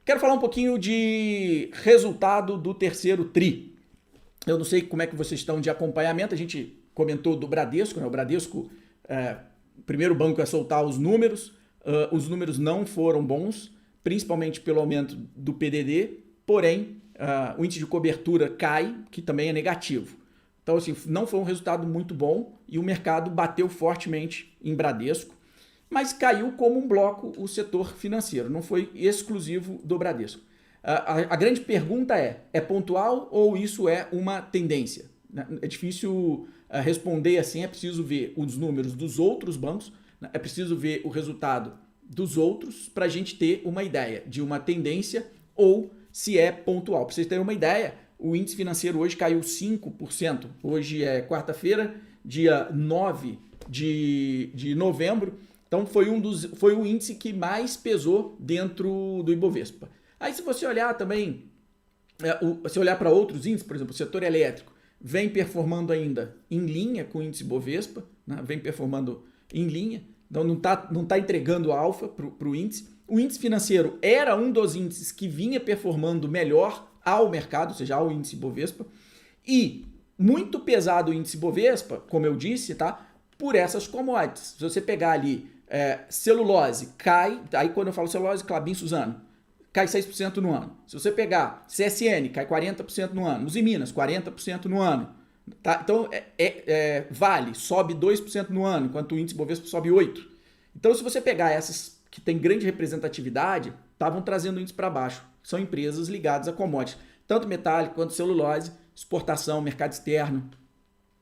Quero falar um pouquinho de resultado do terceiro TRI. Eu não sei como é que vocês estão de acompanhamento, a gente comentou do Bradesco, né? O Bradesco, o primeiro banco a soltar os números não foram bons, principalmente pelo aumento do PDD, porém o índice de cobertura cai, que também é negativo. Então, assim, não foi um resultado muito bom e o mercado bateu fortemente em Bradesco, mas caiu como um bloco o setor financeiro, não foi exclusivo do Bradesco. A grande pergunta é pontual ou isso é uma tendência? É difícil responder assim, é preciso ver os números dos outros bancos, é preciso ver o resultado dos outros para a gente ter uma ideia de uma tendência ou se é pontual. Para vocês terem uma ideia, o índice financeiro hoje caiu 5%. Hoje é quarta-feira, dia 9 de novembro. Então foi o índice que mais pesou dentro do Ibovespa. Aí se você olhar também, se olhar para outros índices, por exemplo, o setor elétrico, vem performando ainda em linha com o índice Ibovespa, né? Vem performando em linha, então não tá entregando alfa para o índice. O índice financeiro era um dos índices que vinha performando melhor ao mercado, ou seja, ao índice Ibovespa, e muito pesado o índice Ibovespa, como eu disse, tá? Por essas commodities. Se você pegar ali celulose, cai, aí quando eu falo celulose, Klabin, Suzano, cai 6% no ano. Se você pegar CSN, cai 40% no ano. Os Minas, 40% no ano. Tá? Então, Vale sobe 2% no ano, enquanto o índice Bovespa sobe 8%. Então, se você pegar essas que têm grande representatividade, estavam trazendo o índice para baixo. São empresas ligadas a commodities, tanto metálico quanto celulose, exportação, mercado externo.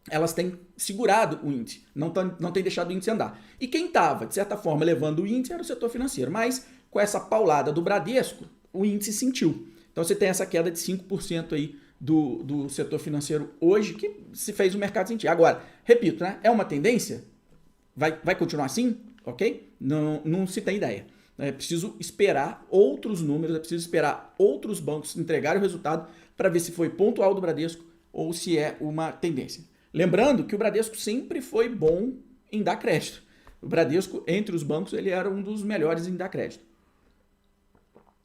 Elas têm segurado o índice, não têm deixado o índice andar. E quem estava, de certa forma, levando o índice era o setor financeiro, mas com essa paulada do Bradesco, o índice sentiu. Então você tem essa queda de 5% aí do setor financeiro hoje, que se fez o mercado sentir. Agora, repito, né? É uma tendência? Vai continuar assim? Ok? Não se tem ideia. É preciso esperar outros números, é preciso esperar outros bancos entregarem o resultado para ver se foi pontual do Bradesco ou se é uma tendência. Lembrando que o Bradesco sempre foi bom em dar crédito. O Bradesco, entre os bancos, ele era um dos melhores em dar crédito.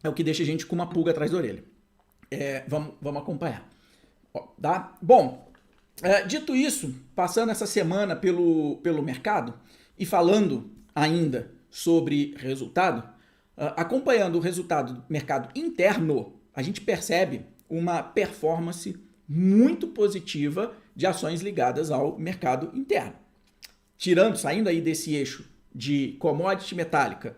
É o que deixa a gente com uma pulga atrás da orelha. Vamos acompanhar. Tá? Bom, dito isso, passando essa semana pelo mercado e falando ainda sobre resultado, acompanhando o resultado do mercado interno, a gente percebe uma performance muito positiva de ações ligadas ao mercado interno. Saindo aí desse eixo de commodity metálica,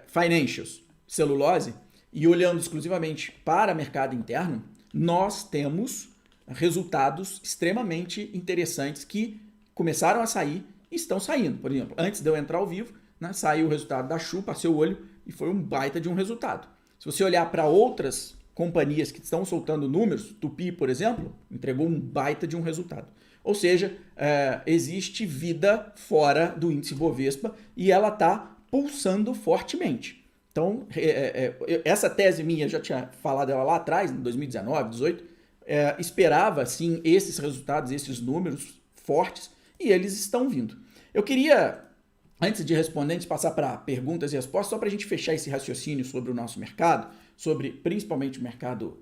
financials, celulose, e olhando exclusivamente para o mercado interno, nós temos resultados extremamente interessantes que começaram a sair e estão saindo. Por exemplo, antes de eu entrar ao vivo, né, saiu o resultado da Chu, passei o olho e foi um baita de um resultado. Se você olhar para outras companhias que estão soltando números, Tupi, por exemplo, entregou um baita de um resultado. Ou seja, existe vida fora do índice Bovespa e ela está pulsando fortemente. Então, essa tese minha, eu já tinha falado dela lá atrás, em 2019, 2018, esperava, sim, esses resultados, esses números fortes, e eles estão vindo. Eu queria, antes de responder, antes de passar para perguntas e respostas, só para a gente fechar esse raciocínio sobre o nosso mercado, sobre principalmente o mercado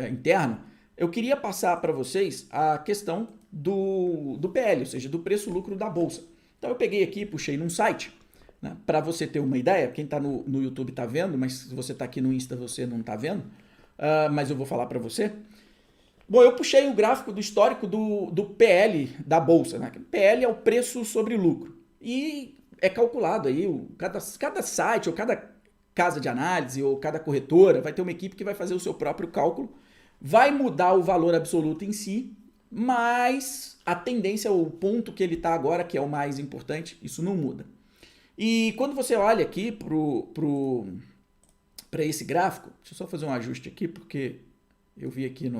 interno, eu queria passar para vocês a questão do PL, ou seja, do preço-lucro da Bolsa. Então eu peguei aqui, puxei num site, né, para você ter uma ideia, quem está no YouTube está vendo, mas se você está aqui no Insta você não está vendo, mas eu vou falar para você. Bom, eu puxei o gráfico do histórico do PL da Bolsa. Né? PL é o preço sobre lucro. E é calculado aí, cada site ou cada casa de análise ou cada corretora vai ter uma equipe que vai fazer o seu próprio cálculo, vai mudar o valor absoluto em si, mas a tendência, o ponto que ele está agora, que é o mais importante, isso não muda. E quando você olha aqui para esse gráfico, deixa eu só fazer um ajuste aqui, porque eu vi aqui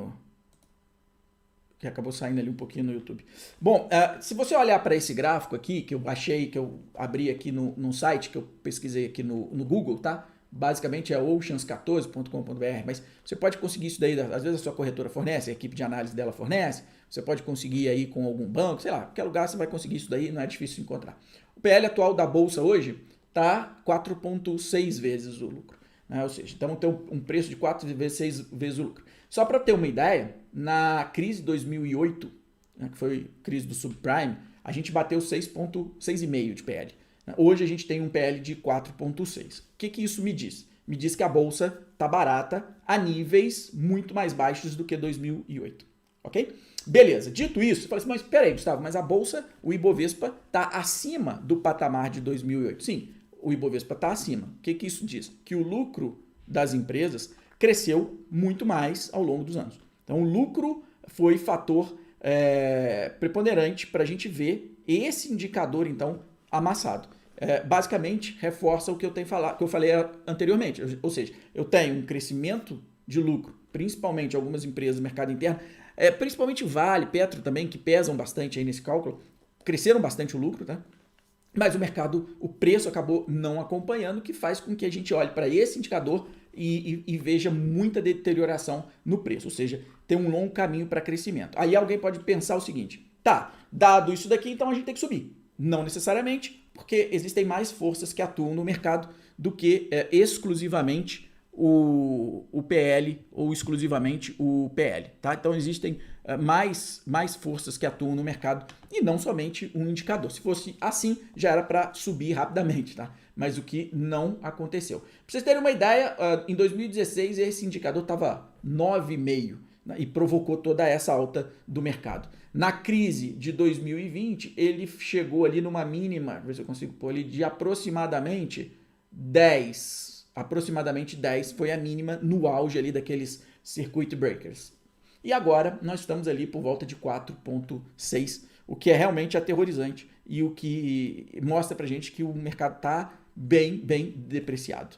que acabou saindo ali um pouquinho no YouTube. Bom, se você olhar para esse gráfico aqui, que eu baixei, que eu abri aqui no site, que eu pesquisei aqui no Google, tá? Basicamente é oceans14.com.br, mas você pode conseguir isso daí, às vezes a sua corretora fornece, a equipe de análise dela fornece, você pode conseguir aí com algum banco, sei lá, qualquer lugar você vai conseguir isso daí, não é difícil de encontrar. O PL atual da Bolsa hoje está 4,6 vezes o lucro. né? Ou seja, então tem um preço de 4 vezes, 6 vezes o lucro. Só para ter uma ideia, na crise de 2008, né, que foi a crise do subprime, a gente bateu 6,5 de PL. Hoje a gente tem um PL de 4,6. O que isso me diz? Me diz que a bolsa está barata a níveis muito mais baixos do que 2008, ok? Beleza, dito isso, eu falei assim, mas peraí, Gustavo, mas a bolsa, o Ibovespa, está acima do patamar de 2008. Sim, o Ibovespa está acima. O que isso diz? Que o lucro das empresas cresceu muito mais ao longo dos anos. Então, o lucro foi fator preponderante para a gente ver esse indicador, então, amassado. Basicamente, reforça o que eu falei anteriormente. Ou seja, eu tenho um crescimento de lucro, principalmente algumas empresas do mercado interno, principalmente Vale, Petro também, que pesam bastante aí nesse cálculo, cresceram bastante o lucro, tá? Mas o mercado, o preço acabou não acompanhando, o que faz com que a gente olhe para esse indicador e veja muita deterioração no preço, ou seja, tem um longo caminho para crescimento. Aí alguém pode pensar o seguinte, tá, dado isso daqui, então a gente tem que subir. Não necessariamente, porque existem mais forças que atuam no mercado do que exclusivamente o PL ou exclusivamente o PL, tá? Então existem mais forças que atuam no mercado e não somente um indicador. Se fosse assim, já era para subir rapidamente, tá? Mas o que não aconteceu. Para vocês terem uma ideia, em 2016 esse indicador estava 9,5, né, e provocou toda essa alta do mercado. Na crise de 2020, ele chegou ali numa mínima, ver se eu consigo pôr ali, de aproximadamente 10. Aproximadamente 10 foi a mínima no auge ali daqueles circuit breakers. E agora nós estamos ali por volta de 4,6, o que é realmente aterrorizante e o que mostra pra gente que o mercado está bem depreciado.